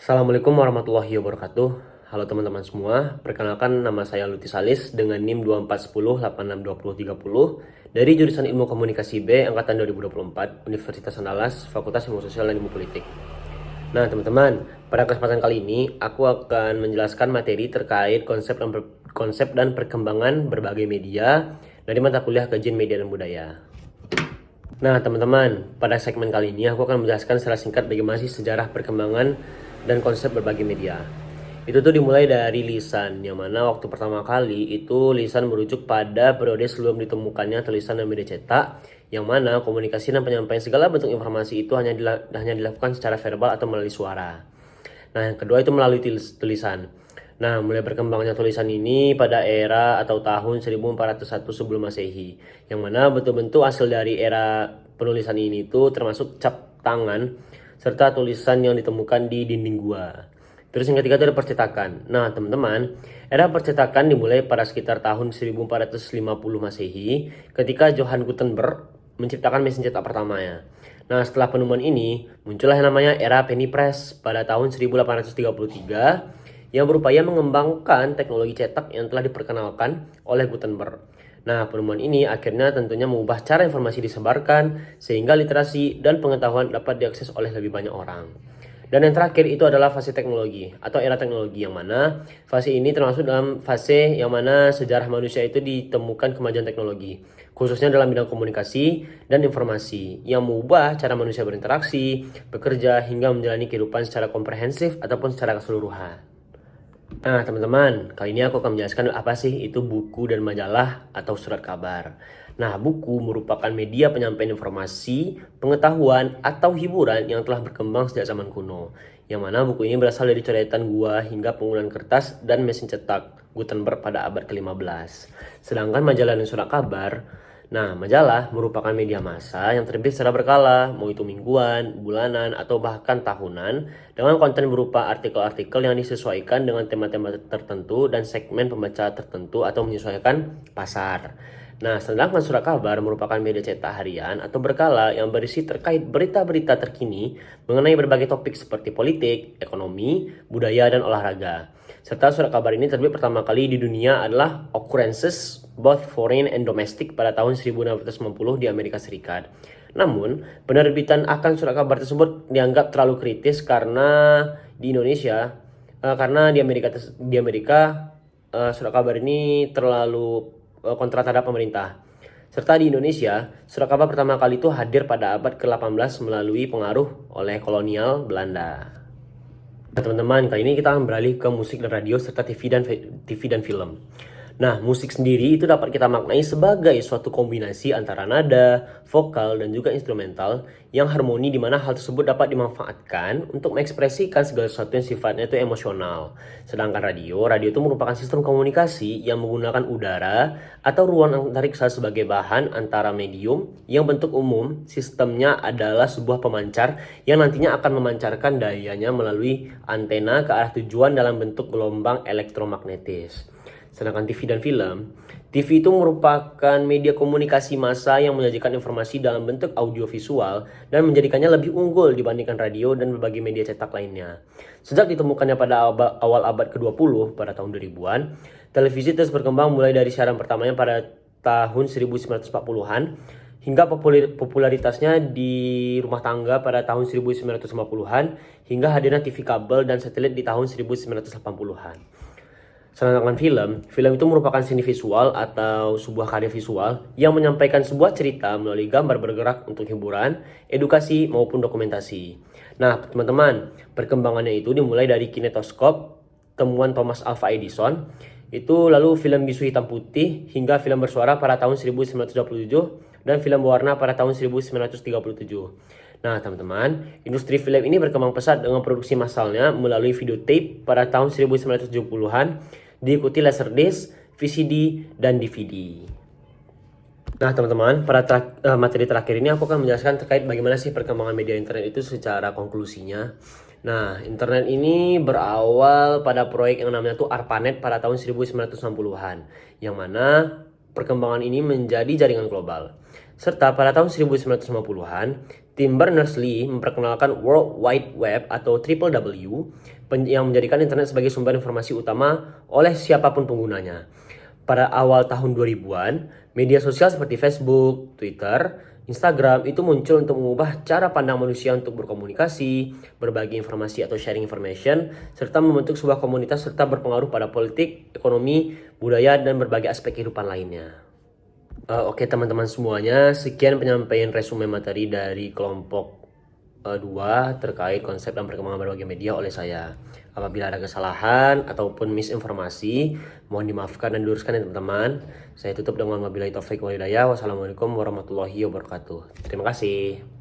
Assalamualaikum warahmatullahi wabarakatuh. Halo teman-teman semua, perkenalkan nama saya Lutfi Salis dengan NIM 2410862030 dari jurusan Ilmu Komunikasi B angkatan 2024 Universitas Andalas, Fakultas Ilmu Sosial dan Ilmu Politik. Nah teman-teman, pada kesempatan kali ini aku akan menjelaskan materi terkait konsep dan perkembangan berbagai media dari mata kuliah Kajian Media dan Budaya. Nah teman-teman, pada segmen kali ini aku akan menjelaskan secara singkat bagaimana sih sejarah perkembangan dan konsep berbagai media. Itu tuh dimulai dari lisan, yang mana waktu pertama kali itu lisan merujuk pada periode sebelum ditemukannya tulisan dan media cetak, yang mana komunikasi dan penyampaian segala bentuk informasi itu hanya dilakukan secara verbal atau melalui suara. Nah yang kedua itu melalui tulisan. Nah mulai berkembangnya tulisan ini pada era atau tahun 1401 sebelum Masehi, yang mana bentuk-bentuk hasil dari era penulisan ini itu termasuk cap tangan serta tulisan yang ditemukan di dinding gua. Terus yang ketiga itu ada percetakan. Nah teman-teman, era percetakan dimulai pada sekitar tahun 1450 Masehi ketika Johann Gutenberg menciptakan mesin cetak pertamanya. Nah setelah penemuan ini, muncullah yang namanya era penny press pada tahun 1833 yang berupaya mengembangkan teknologi cetak yang telah diperkenalkan oleh Gutenberg. Nah, penemuan ini akhirnya tentunya mengubah cara informasi disebarkan sehingga literasi dan pengetahuan dapat diakses oleh lebih banyak orang. Dan yang terakhir itu adalah fase teknologi atau era teknologi, yang mana fase ini termasuk dalam fase yang mana sejarah manusia itu ditemukan kemajuan teknologi, khususnya dalam bidang komunikasi dan informasi yang mengubah cara manusia berinteraksi, bekerja, hingga menjalani kehidupan secara komprehensif ataupun secara keseluruhan. Nah teman-teman, kali ini aku akan menjelaskan apa sih itu buku dan majalah atau surat kabar. Nah buku merupakan media penyampaian informasi, pengetahuan, atau hiburan yang telah berkembang sejak zaman kuno. Yang mana buku ini berasal dari coretan gua hingga penggunaan kertas dan mesin cetak Gutenberg pada abad ke-15. Sedangkan majalah dan surat kabar, nah, majalah merupakan media massa yang terbit secara berkala, mau itu mingguan, bulanan, atau bahkan tahunan, dengan konten berupa artikel-artikel yang disesuaikan dengan tema-tema tertentu dan segmen pembaca tertentu atau menyesuaikan pasar. Nah, sedangkan surat kabar merupakan media cetak harian atau berkala yang berisi terkait berita-berita terkini mengenai berbagai topik seperti politik, ekonomi, budaya, dan olahraga. Serta surat kabar ini terbit pertama kali di dunia adalah Occurrences Both Foreign and Domestic pada tahun 1690 di Amerika Serikat. Namun, penerbitan akan surat kabar tersebut dianggap terlalu kritis karena di Indonesia, karena di Amerika surat kabar ini terlalu kontra terhadap pemerintah. Serta di Indonesia, surat kabar pertama kali itu hadir pada abad ke-18 melalui pengaruh oleh kolonial Belanda. Nah teman-teman, kali ini kita akan beralih ke musik dan radio serta TV dan film. Nah, musik sendiri itu dapat kita maknai sebagai suatu kombinasi antara nada, vokal, dan juga instrumental yang harmoni, di mana hal tersebut dapat dimanfaatkan untuk mengekspresikan segala sesuatu yang sifatnya itu emosional. Sedangkan radio itu merupakan sistem komunikasi yang menggunakan udara atau ruang antariksa sebagai bahan antara medium yang bentuk umum sistemnya adalah sebuah pemancar yang nantinya akan memancarkan dayanya melalui antena ke arah tujuan dalam bentuk gelombang elektromagnetis. Sedangkan TV dan film, TV itu merupakan media komunikasi massa yang menyajikan informasi dalam bentuk audiovisual dan menjadikannya lebih unggul dibandingkan radio dan berbagai media cetak lainnya. Sejak ditemukannya pada awal abad ke-20 pada tahun 2000-an, televisi terus berkembang mulai dari siaran pertamanya pada tahun 1940-an hingga popularitasnya di rumah tangga pada tahun 1950-an hingga hadirnya TV kabel dan satelit di tahun 1980-an. Sedangkan film itu merupakan seni visual atau sebuah karya visual yang menyampaikan sebuah cerita melalui gambar bergerak untuk hiburan, edukasi, maupun dokumentasi. Nah, teman-teman, perkembangannya itu dimulai dari kinetoskop, temuan Thomas Alva Edison, itu lalu film bisu hitam putih hingga film bersuara pada tahun 1927 dan film berwarna pada tahun 1937. Nah teman-teman, industri film ini berkembang pesat dengan produksi massalnya melalui videotape pada tahun 1970-an, diikuti laserdisc, VCD, dan DVD. Nah teman-teman, pada materi terakhir ini aku akan menjelaskan terkait bagaimana sih perkembangan media internet itu secara konklusinya. Nah, internet ini berawal pada proyek yang namanya tuh ARPANET pada tahun 1960-an, yang mana perkembangan ini menjadi jaringan global. Serta pada tahun 1950-an, Tim Berners-Lee memperkenalkan World Wide Web atau Triple W yang menjadikan internet sebagai sumber informasi utama oleh siapapun penggunanya. Pada awal tahun 2000-an, media sosial seperti Facebook, Twitter, Instagram itu muncul untuk mengubah cara pandang manusia untuk berkomunikasi, berbagi informasi atau sharing information, serta membentuk sebuah komunitas serta berpengaruh pada politik, ekonomi, budaya, dan berbagai aspek kehidupan lainnya. Oke teman-teman semuanya, sekian penyampaian resume materi dari kelompok 2 terkait konsep dan perkembangan berbagai media oleh saya. Apabila ada kesalahan ataupun misinformasi, mohon dimaafkan dan diluruskan ya teman-teman. Saya tutup dengan wabillahi taufik wal hidayah. Wassalamualaikum warahmatullahi wabarakatuh. Terima kasih.